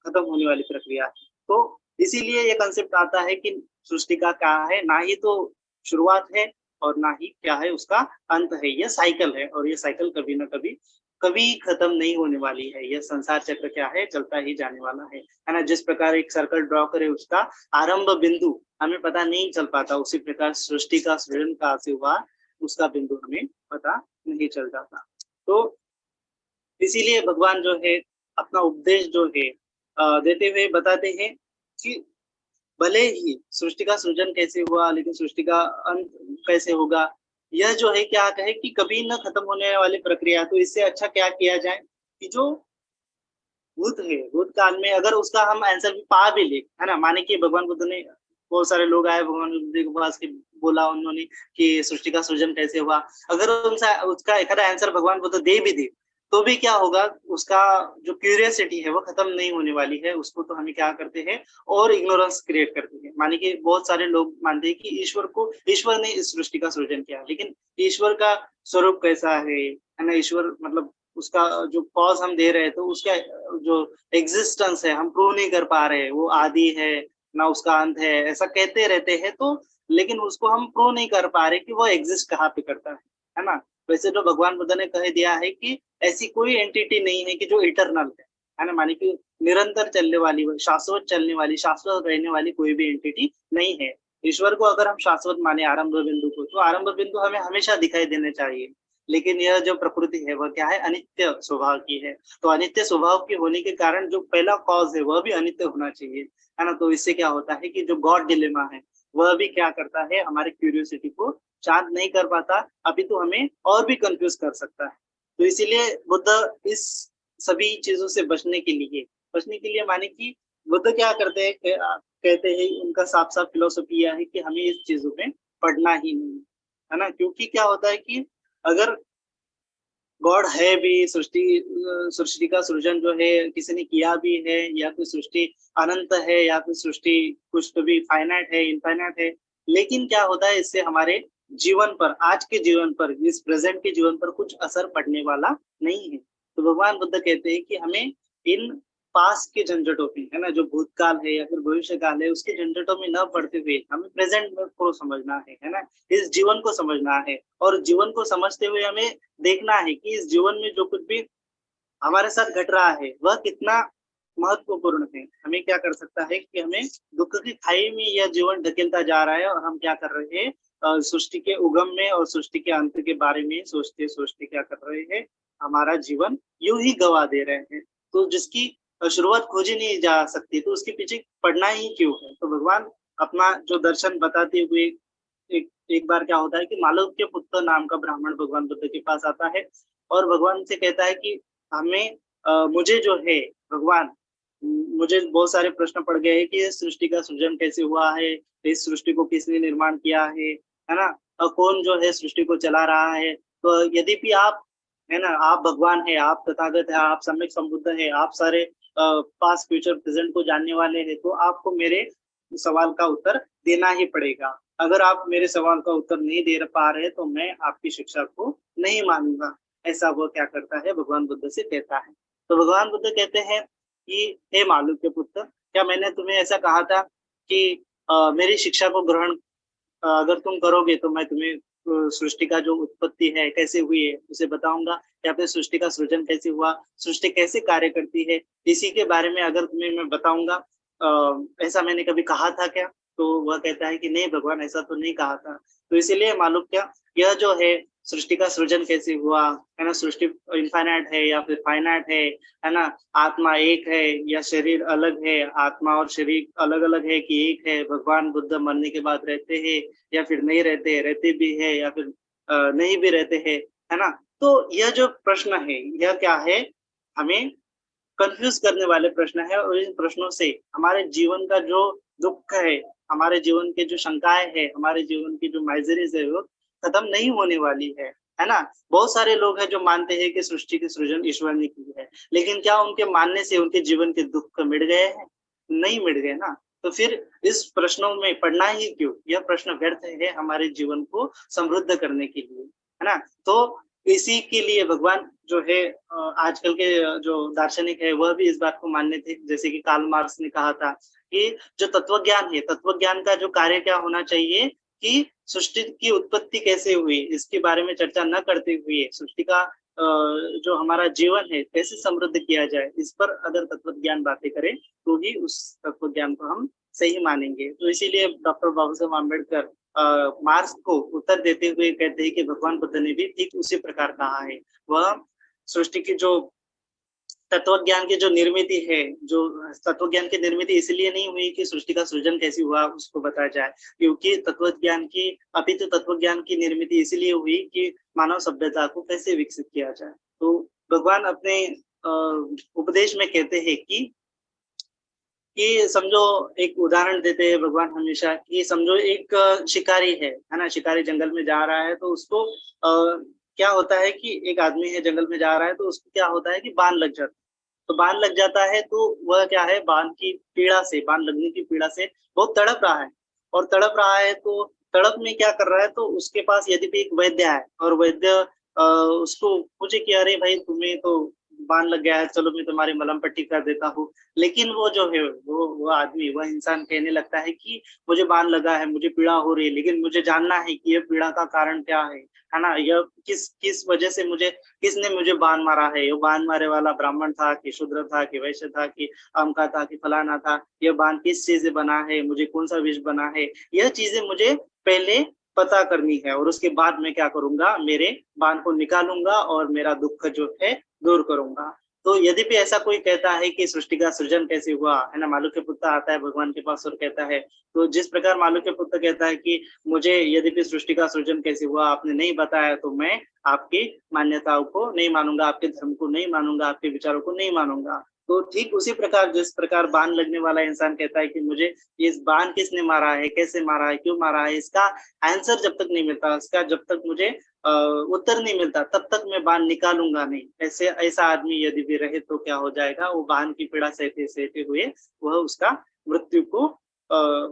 खत्म होने वाली प्रक्रिया है। तो इसीलिए ये कंसेप्ट आता है कि सृष्टि का क्या है, ना ही तो शुरुआत है और ना ही क्या है उसका अंत है। यह साइकिल है और ये साइकिल कभी ना कभी कभी खत्म नहीं होने वाली है। यह संसार चक्र क्या है, चलता ही जाने वाला है ना? जिस प्रकार एक सर्कल ड्रॉ करे, उसका आरंभ बिंदु हमें पता नहीं चल पाता, उसी प्रकार सृष्टि का सृजन कहाँ से हुआ, उसका बिंदु हमें पता नहीं चल जाता। तो इसीलिए भगवान जो है अपना उपदेश जो है देते हुए बताते हैं कि भले ही सृष्टि का सृजन कैसे हुआ, लेकिन सृष्टि का अंत कैसे होगा, यह जो है क्या है कि कभी न खत्म होने वाली प्रक्रिया। तो इससे अच्छा क्या किया जाए कि जो भूत है, भूतकाल में अगर उसका हम आंसर भी पा भी ले, है ना, माने कि भगवान बुद्ध ने, बहुत सारे लोग आए भगवान बुद्ध के पास कि बोला उन्होंने कि सृष्टि का सृजन कैसे हुआ, अगर उनसा उसका एक आधा आंसर भगवान बुद्ध दे भी दे, तो भी क्या होगा, उसका जो क्यूरियोसिटी है वो खत्म नहीं होने वाली है, उसको तो हमें क्या करते हैं और इग्नोरेंस क्रिएट करते हैं। माने कि बहुत सारे लोग मानते हैं कि ईश्वर ने इस सृष्टि का सृजन किया, लेकिन ईश्वर का स्वरूप कैसा है ना, ईश्वर मतलब उसका जो कॉज हम दे रहे हैं तो उसका जो एग्जिस्टेंस है हम प्रूव नहीं कर पा रहे, वो आदि है ना उसका अंत है, ऐसा कहते रहते हैं, तो लेकिन उसको हम प्रूव नहीं कर पा रहे कि वो एग्जिस्ट कहाँ पे करता है ना। वैसे तो भगवान बुद्ध ने कह दिया है कि ऐसी कोई एंटिटी नहीं है कि जो इटरनल है ना, माने कि निरंतर चलने वाली, शाश्वत चलने वाली, शाश्वत रहने वाली कोई भी एंटिटी नहीं है। ईश्वर को अगर हम शाश्वत माने आरंभ बिंदु को, तो आरंभ बिंदु हमें हमेशा दिखाई देने चाहिए, लेकिन यह जो प्रकृति है वह क्या है, अनित्य स्वभाव की है। तो अनित्य स्वभाव के होने के कारण जो पहला कॉज है वह भी अनित्य होना चाहिए, है ना। तो इससे क्या होता है कि जो गॉड डिलेमा है वह भी क्या करता है, हमारे क्यूरियोसिटी को शांत नहीं कर पाता, अभी तो हमें और भी कंफ्यूज कर सकता है। तो इसीलिए बुद्ध इस सभी चीजों से बचने के लिए माने कि बुद्ध क्या करते हैं, कहते हैं, उनका साफ साफ फिलोसफी यह है कि हमें इस चीजों में पढ़ना ही नहीं, है ना। क्योंकि क्या होता है कि अगर गॉड है भी, सृष्टि का सृजन जो है किसी ने किया भी है, या फिर सृष्टि अनंत है, या फिर सृष्टि कुछ तो भी फाइनाइट है, इनफाइनाइट है, लेकिन क्या होता है इससे हमारे जीवन पर, आज के जीवन पर, इस प्रेजेंट के जीवन पर कुछ असर पड़ने वाला नहीं है। तो भगवान बुद्ध कहते हैं कि हमें इन पास के झंझटों में, है ना, जो भूतकाल है या फिर भविष्य काल है, उसके झंझटों में न पड़ते हुए हमें प्रेजेंट में को समझना है ना, इस जीवन को समझना है, और जीवन को समझते हुए हमें देखना है कि इस जीवन में जो कुछ भी हमारे साथ घट रहा है वह कितना महत्वपूर्ण है। हमें क्या कर सकता है कि हमें दुख की खाई में यह जीवन धकेलता जा रहा है, और हम क्या कर रहे हैं, सृष्टि के उगम में और सृष्टि के अंत के बारे में सोचते सोचते क्या कर रहे हैं, हमारा जीवन यूं ही गवा दे रहे हैं। तो जिसकी शुरुआत खोजी नहीं जा सकती, तो उसके पीछे पड़ना ही क्यों है। तो भगवान अपना जो दर्शन बताते हुए, एक एक बार क्या होता है कि मालव्य पुत्र नाम का ब्राह्मण भगवान बुद्ध के पास आता है, और भगवान से कहता है कि हमें मुझे जो है भगवान, मुझे बहुत सारे प्रश्न पड़ गए हैं कि इस सृष्टि का सृजन कैसे हुआ है, इस सृष्टि को किसने निर्माण किया है ना, कौन जो है सृष्टि को चला रहा है। तो यदि भी आप, है ना, आप भगवान है, आप तथागत है, आप सम्यक संबुद्ध है, आप सारे पास्ट फ्यूचर प्रेजेंट को जानने वाले हैं, तो आपको मेरे सवाल का उत्तर देना ही पड़ेगा। अगर आप मेरे सवाल का उत्तर नहीं दे पा रहे तो मैं आपकी शिक्षा को नहीं मानूंगा। ऐसा वो क्या करता है, भगवान बुद्ध से कहता है। तो भगवान बुद्ध कहते हैं कि हे मालूम के पुत्र, क्या मैंने तुम्हें ऐसा कहा था कि मेरी शिक्षा को ग्रहण अगर तुम करोगे तो मैं तुम्हें सृष्टि का जो उत्पत्ति है कैसे हुई है उसे बताऊंगा, या फिर सृष्टि का सृजन कैसे हुआ, सृष्टि कैसे कार्य करती है, इसी के बारे में अगर तुम्हें मैं बताऊंगा, ऐसा मैंने कभी कहा था क्या। तो वह कहता है कि नहीं भगवान, ऐसा तो नहीं कहा था। तो इसीलिए मालूम क्या, यह जो है सृष्टि का सृजन कैसे हुआ, है ना, सृष्टि इनफाइनाइट है या फिर फाइनाइट है ना, आत्मा एक है या शरीर अलग है, आत्मा और शरीर अलग अलग है कि एक है, भगवान बुद्ध मरने के बाद रहते हैं या फिर नहीं रहते, रहते भी है या फिर नहीं भी रहते हैं, है ना। तो यह जो प्रश्न है यह क्या है, हमें कंफ्यूज करने वाले प्रश्न है, और इन प्रश्नों से हमारे जीवन का जो दुख है, हमारे जीवन के जो शंकाएं है, हमारे जीवन की जो माइजरीज है वो खत्म नहीं होने वाली है ना। बहुत सारे लोग हैं जो मानते हैं कि सृष्टि की सृजन ईश्वर ने की है, लेकिन क्या उनके मानने से उनके जीवन के दुख मिट गए हैं? नहीं मिट गए ना। तो फिर इस प्रश्नों में पढ़ना ही क्यों, यह प्रश्न व्यर्थ है हमारे जीवन को समृद्ध करने के लिए, है ना। तो इसी के लिए भगवान जो है, आजकल के जो दार्शनिक है वह भी इस बात को मानने थे, जैसे कि कार्ल मार्क्स ने कहा था कि जो तत्वज्ञान है, तत्वज्ञान का जो कार्य क्या होना चाहिए कि सृष्टि की उत्पत्ति कैसे हुई इसके बारे में चर्चा न करते हुए सृष्टि का जो हमारा जीवन है कैसे समृद्ध किया जाए, इस पर अगर तत्वज्ञान बातें करें तो ही उस तत्वज्ञान को हम सही मानेंगे। तो इसीलिए डॉक्टर बाबा साहब आम्बेडकर मार्क्स को उत्तर देते हुए कहते हैं कि भगवान बुद्ध ने भी ठीक उसी प्रकार कहा है। वह सृष्टि की जो तत्वज्ञान की जो निर्मित है, जो तत्वज्ञान की निर्मित इसलिए नहीं हुई कि सृष्टि का सृजन कैसे हुआ उसको बताया जाए, क्योंकि तत्वज्ञान की, अभी तो तत्वज्ञान की निर्मित इसलिए हुई कि मानव सभ्यता को कैसे विकसित किया जाए। तो भगवान अपने उपदेश में कहते हैं कि समझो, एक उदाहरण देते हैं भगवान हमेशा कि समझो एक शिकारी है ना, शिकारी जंगल में जा रहा है, तो उसको क्या होता है कि एक आदमी है जंगल में जा रहा है, तो उसको क्या होता है कि बाण लग जाता है। तो बाण लग जाता है तो वह क्या है, बाण की पीड़ा से, बाण लगने की पीड़ा से बहुत तड़प रहा है। और तड़प रहा है तो तड़प में क्या कर रहा है, तो उसके पास यदि एक वैद्य है और वैद्य उसको पूछे कि अरे भाई, तुम्हें तो बाण लग गया है, चलो मैं तुम्हारी मलहम पट्टी कर देता हूँ। लेकिन वो जो है, वो आदमी, वह इंसान कहने लगता है कि मुझे बाण लगा है, मुझे पीड़ा हो रही है, लेकिन मुझे जानना है कि यह पीड़ा का कारण क्या है ना, यह किस किस वजह से मुझे, किसने मुझे बाण मारा है, ये बाण मारे वाला ब्राह्मण था कि शूद्र था कि वैश्य था कि अमका था कि फलाना था, यह बाण किस चीज से बना है, मुझे कौन सा विष बना है, यह चीजें मुझे पहले पता करनी है। और उसके बाद मैं क्या करूंगा, मेरे बाण को निकालूंगा और मेरा दुख जो है दूर करूंगा। तो यदि भी ऐसा कोई कहता है कि सृष्टि का सृजन कैसे हुआ है ना, मालूक्य पुत्र आता है भगवान के पास और कहता है, तो जिस प्रकार मालूक्य पुत्र कहता है कि मुझे यदि भी सृष्टि का सृजन कैसे हुआ आपने नहीं बताया, तो मैं आपकी मान्यताओं को नहीं मानूंगा, आपके धर्म को नहीं मानूंगा, आपके विचारों को नहीं मानूंगा। तो ठीक उसी प्रकार, जिस प्रकार बाण लगने वाला इंसान कहता है कि मुझे इस बाण किसने मारा है, कैसे मारा है, क्यों मारा है, इसका आंसर जब तक नहीं मिलता, इसका जब तक मुझे उत्तर नहीं मिलता, तब तक मैं बाण निकालूंगा नहीं। ऐसे ऐसा आदमी यदि भी रहे तो क्या हो जाएगा, वो बाण की पीड़ा सहते सहते हुए वह उसका मृत्यु को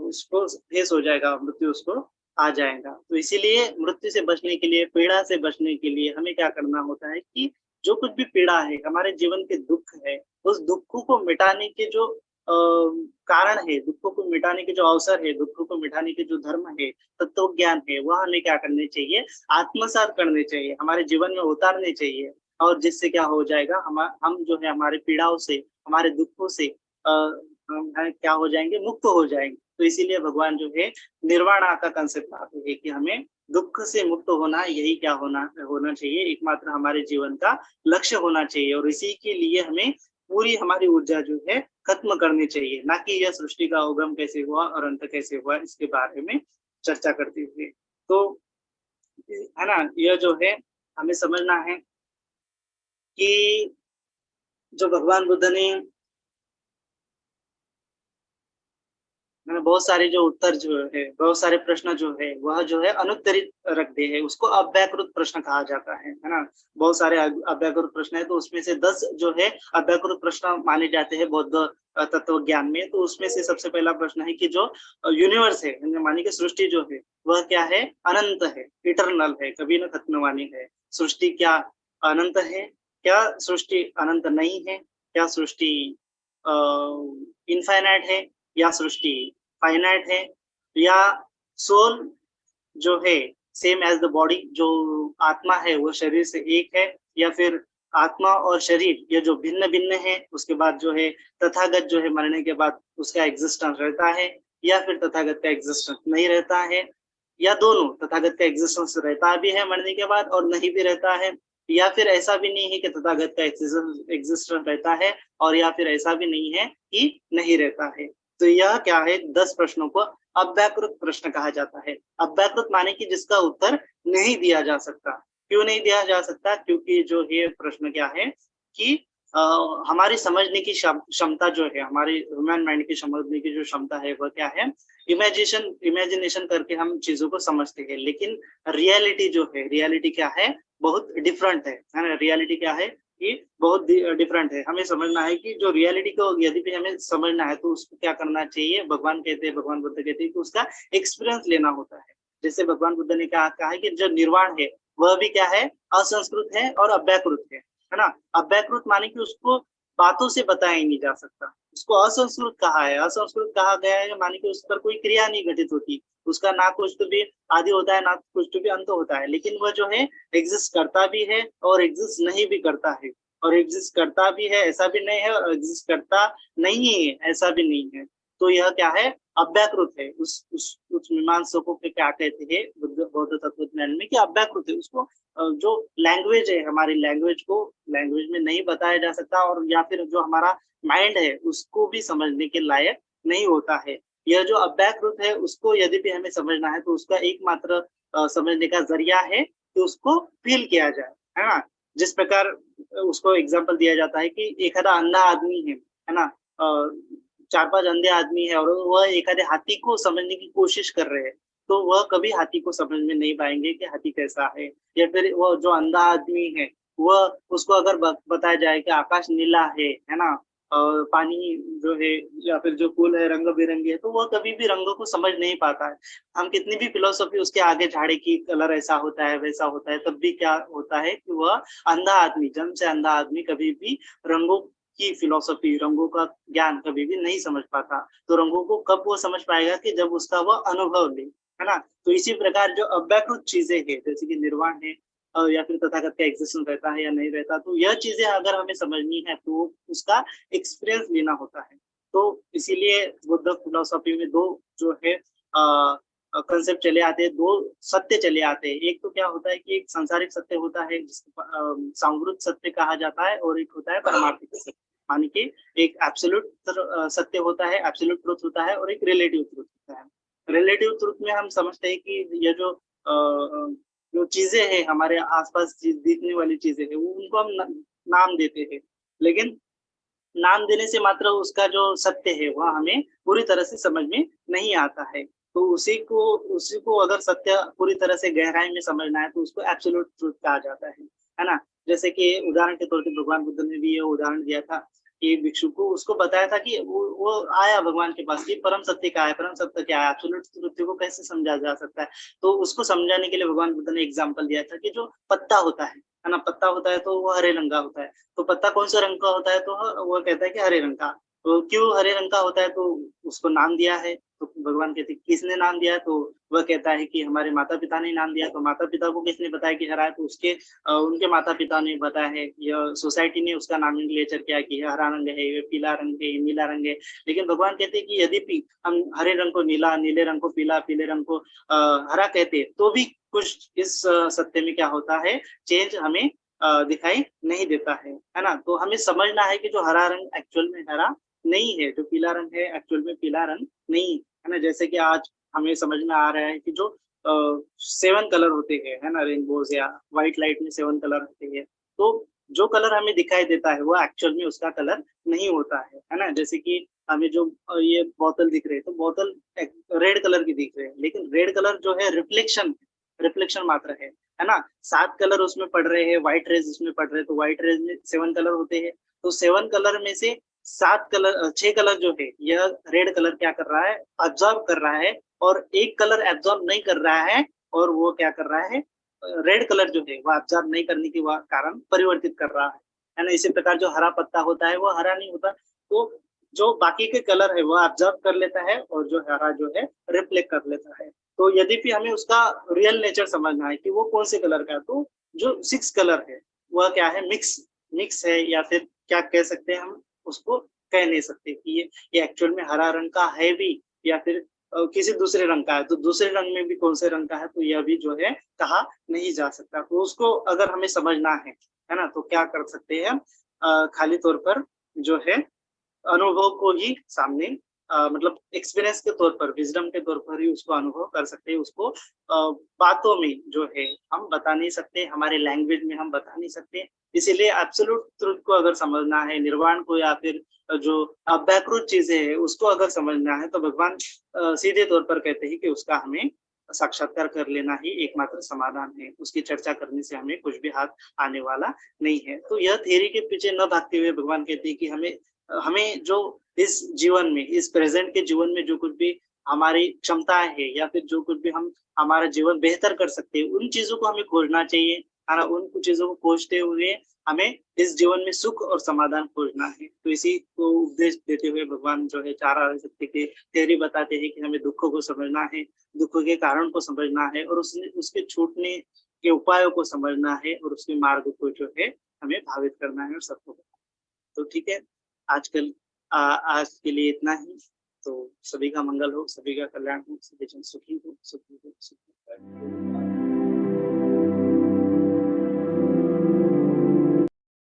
उसको फेस हो जाएगा, मृत्यु उसको आ जाएगा। तो इसीलिए मृत्यु से बचने के लिए, पीड़ा से बचने के लिए हमें क्या करना होता है कि जो कुछ भी पीड़ा है, हमारे जीवन के दुख है, उस दुखों को मिटाने के जो कारण है, दुखों को मिटाने के जो अवसर है, दुखों को मिटाने के जो धर्म है, तत्व ज्ञान है, वह हमें क्या करने चाहिए, आत्मसात करने चाहिए, हमारे जीवन में उतारने चाहिए। और जिससे क्या हो जाएगा, हम जो है हमारे पीड़ाओं से, हमारे दुखों से हम क्या हो जाएंगे, मुक्त हो जाएंगे। तो इसीलिए भगवान जो है निर्वाण का कंसेप्ट लाते हैं कि हमें दुख से मुक्त होना, यही क्या होना होना चाहिए, एकमात्र हमारे जीवन का लक्ष्य होना चाहिए। और इसी के लिए हमें पूरी हमारी ऊर्जा जो है खत्म करनी चाहिए, ना कि यह सृष्टि का उगम कैसे हुआ और अंत कैसे हुआ इसके बारे में चर्चा करते हुए। तो है ना, यह जो है हमें समझना है कि जो भगवान बुद्ध ने बहुत सारे जो उत्तर जो है, बहुत सारे प्रश्न जो है, वह जो है अनुत्तरित रख दिए है, उसको अव्याकृत प्रश्न कहा जाता है ना। बहुत सारे अव्याकृत प्रश्न है, तो उसमें से 10 जो है अव्याकृत प्रश्न माने जाते हैं बौद्ध तत्व ज्ञान में। तो उसमें से सबसे पहला प्रश्न है कि जो यूनिवर्स है, मानी कि सृष्टि जो है वह क्या है, अनंत है, इटरनल है, कभी न खत्म वाली है। सृष्टि क्या अनंत है, क्या सृष्टि अनंत नहीं है, क्या सृष्टि इनफाइनाइट है, या सृष्टि फाइनाइट है, या सोल जो है सेम एज द बॉडी, जो आत्मा है वो शरीर से एक है, या फिर आत्मा और शरीर ये जो भिन्न भिन्न है, उसके बाद जो है तथागत जो है मरने के बाद उसका एग्जिस्टेंस रहता है, या फिर तथागत का एग्जिस्टेंस नहीं रहता है, या दोनों, तथागत का एग्जिस्टेंस रहता भी है मरने के बाद और नहीं भी रहता है, या फिर ऐसा भी नहीं है कि तथागत का एग्जिस्टेंस रहता है, और या फिर ऐसा भी नहीं है कि नहीं रहता है। तो यह क्या है, 10 प्रश्नों को अव्याकृत प्रश्न कहा जाता है। अव्याकृत माने कि जिसका उत्तर नहीं दिया जा सकता। क्यों नहीं दिया जा सकता, क्योंकि जो ये प्रश्न क्या है कि हमारी समझने की क्षमता जो है, हमारी ह्यूमन माइंड की समझने की जो क्षमता है वह क्या है, इमेजिनेशन करके हम चीजों को समझते हैं। लेकिन रियलिटी जो है, रियलिटी क्या है, बहुत डिफरेंट है ना। रियलिटी क्या है कि बहुत डिफरेंट है। हमें समझना है कि जो रियलिटी को यदि भी हमें समझना है तो उसको क्या करना चाहिए, भगवान कहते हैं, भगवान बुद्ध कहते हैं कि उसका एक्सपीरियंस लेना होता है। जैसे भगवान बुद्ध ने कहा है कि जो निर्वाण है वह भी क्या है, असंस्कृत है और अव्याकृत है ना। अव्याकृत माने कि उसको बातों से बताया नहीं जा सकता, उसको असंस्कृत कहा है। असंस्कृत कहा गया है माने कि उस पर कोई क्रिया नहीं घटित होती, उसका ना कुछ तो भी आदि होता है, ना कुछ तो भी अंत होता है, लेकिन वह जो है एग्जिस्ट करता भी है और एग्जिस्ट नहीं भी करता है, और एग्जिस्ट करता भी है ऐसा भी नहीं है, और एग्जिस्ट करता नहीं है ऐसा भी नहीं है। तो यह क्या है, अव्याकृत है। उस मीमांसकों के क्या कहते हैं बौद्ध तत्वज्ञान में कि अव्याकृत है। उसको जो लैंग्वेज है, हमारी लैंग्वेज को लैंग्वेज में नहीं बताया जा सकता, और या फिर जो हमारा माइंड है उसको भी समझने के लायक नहीं होता है। यह जो अव्याकृत है उसको यदि भी हमें समझना है तो उसका एकमात्र समझने का जरिया है कि उसको फील किया जाए, है ना। जिस प्रकार उसको एग्जाम्पल दिया जाता है कि एखादा अंधा आदमी है ना? 4-5 अंधे आदमी है और वह एखादे हाथी को समझने की कोशिश कर रहे हैं, तो वह कभी हाथी को समझ में नहीं पाएँगे कि हाथी कैसा है, या फिर वो जो अंधा आदमी है, वह उसको अगर बताया जाए कि आकाश नीला है ना? पानी जो है या फिर जो फूल है रंग-बिरंगे है, तो वह कभी भी रंगों को समझ नहीं पाता है। हम कितनी भी फिलॉसफी उसके आगे झाड़े कि कलर ऐसा होता है, वैसा होता है, तब भी क्या होता है कि वह अंधा आदमी, जन्म से अंधा आदमी कभी भी रंगों की फिलॉसफी, रंगों का ज्ञान कभी भी नहीं समझ पाता। तो रंगों को कब वो समझ पाएगा कि जब उसका वह अनुभव ले, है ना? तो इसी प्रकार जो अव्याकृत चीज़ें हैं, जैसे कि निर्वाण है या फिर तथागत का एक्जिस्टेंस रहता है या नहीं रहता, तो यह चीज़ें अगर हमें समझनी है, तो उसका एक्सपीरियंस लेना होता है। तो इसीलिए बुद्ध फिलॉसफी में 2 जो है कांसेप्ट चले आते हैं, 2 सत्य चले आते हैं। एक तो क्या होता है कि एक सांसारिक सत्य होता है जिसको सांवृत सत्य कहा जाता है और एक होता है पारमार्थिक सत्य। माने कि एक एब्सोल्यूट सत्य होता है, एब्सोल्यूट ट्रुथ होता है और एक रिलेटिव ट्रुथ होता है। रिलेटिव ट्रुथ में हम समझते हैं कि ये जो चीज़ें हैं हमारे आस-पास दिखने वाली चीज़ें हैं, वो उनको हम नाम देते हैं। लेकिन नाम देने से मात्र उसका जो सत्य है, वह हमें पूरी तरह से समझ में नहीं आता है। तो उसी को अगर सत्य पूरी तरह से गहराई में समझना है, तो उसको एब्सोल्यूट ट्रुथ कहा जाता है ना? जैसे कि उदाहरण के तौर पे भगवान बुद्ध ने भी ये उदाहरण दिया था कि भिक्षु को उसको बताया था कि वो आया भगवान के पास कि परम सत्य क्या है? परम सत्य क्या है? एब्सोल्यूट ट्रुथ को कैसे समझा जा सकता है? तो उसको समझाने के लिए भगवान बुद्ध ने एग्ज़ाम्पल दिया था कि जो पत्ता होता है ना? पत्ता होता है तो वो हरे रंग का होता है। तो पत्ता कौन-से रंग का होता है? तो वो कहता है कि हरे रंग का। तो क्यों हरे रंग का होता है? तो उसको नाम दिया है। तो भगवान कहते हैं, किसने नाम दिया है? तो वह कहता है कि हमारे माता-पिता ने नाम दिया। तो माता-पिता को किसने बताया कि हरा है? तो उनके माता-पिता ने बताया है। यह सोसाइटी ने उसका नॉमेनक्लेचर किया कि ये हरा रंग है, ये पीला रंग है, ये नीला रंग है। लेकिन भगवान कहते हैं कि यद्यपि हम हरे रंग को नीला, नीले रंग को पीला, पीले रंग को हरा कहते हैं, तो भी कुछ इस सत्य में क्या होता है, चेंज हमें दिखाई नहीं देता है ना? तो हमें समझना है कि जो हरा रंग एक्चुअल में हरा नहीं है, जो पीला रंग है एक्चुअल में पीला रंग नहीं है ना? जैसे कि आज हमें समझ में आ रहा है कि जो 7 कलर होते हैं, है ना? रेनबोज़ या व्हाइट लाइट में 7 कलर होते हैं। तो जो कलर हमें दिखाई देता है, वो एक्चुअल में उसका कलर नहीं होता है ना? जैसे कि हमें जो ये बोतल दिख रही है, तो बोतल एक रेड कलर की दिख रही है, लेकिन रेड कलर जो है रिफ्लेक्शन मात्र है ना? 7 कलर उसमें पड़ रहे हैं, व्हाइट रेज़ उसमें पड़ रहे हैं, तो व्हाइट रेज़ में 7 कलर होते हैं। तो 7 कलर में से 6 कलर जो है, यह रेड कलर क्या कर रहा है, अब्ज़ॉर्ब कर रहा है और एक कलर अब्ज़ॉर्ब नहीं कर रहा है और वो क्या कर रहा है रेड कलर जो है, वो अब्ज़ॉर्ब नहीं करने के कारण परिवर्तित कर रहा है ना? इसी प्रकार जो हरा पत्ता होता है, वो हरा नहीं होता। तो जो बाकी के कलर है, वो अब्ज़ॉर्ब कर लेता है और जो हरा जो है, रिफ्लेक्ट कर लेता है। तो यद्यपि हमें उसका रियल नेचर समझना है कि वो कौन से कलर का है, तो जो 6 कलर है, वह क्या है मिक्स मिक्स है या फिर क्या कह सकते हैं हम उसको कह नहीं सकते कि ये एक्चुअल में हरा रंग का है भी या फिर किसी दूसरे रंग का है, तो दूसरे रंग में भी कौन से रंग का है, तो यह भी जो है कहा नहीं जा सकता। तो उसको अगर हमें समझना है ना? तो क्या कर सकते हैं हम खाली तौर पर जो है अनुभव को ही सामने मतलब एक्सपीरियंस के तौर पर, विज़डम के तौर पर ही उसको अनुभव कर सकते हैं। उसको बातों में जो है हम बता नहीं सकते, हमारे लैंग्वेज में हम बता नहीं सकते। इसीलिए एब्सोल्यूट ट्रुथ को अगर समझना है, निर्वाण को या फिर जो अव्याकृत चीज़ें हैं, उसको अगर समझना है, तो भगवान सीधे तौर पर कहते हैं कि उसका हमें साक्षात्कार कर लेना ही एकमात्र समाधान है। उसकी चर्चा करने से हमें कुछ भी हाथ आने वाला नहीं है। तो यह थ्योरी के पीछे न भागते हुए भगवान कहते हैं कि हमें जो इस जीवन में, इस प्रेज़ेंट के जीवन में जो कुछ भी हमारी क्षमताएँ हैं या फिर जो कुछ भी हम हमारा जीवन बेहतर कर सकते हैं, उन चीज़ों को हमें खोजना चाहिए, है ना? उन कुछ चीज़ों को खोजते हुए हमें इस जीवन में सुख और समाधान खोजना है। तो इसी को उपदेश देते हुए भगवान जो है 4 आर्य सत्य की थ्योरी बताते हैं कि हमें दुःखों को समझना है, दुःखों के कारण को समझना है और उसके छूटने के उपायों को समझना है और उसके मार्ग को जो है हमें भावित करना है और सबको तो ठीक है, आजकल आज के लिए इतना ही। तो सभी का मंगल हो, सभी का कल्याण हो, सभी जन सुखी हो, सुखी हो, सुखी हो।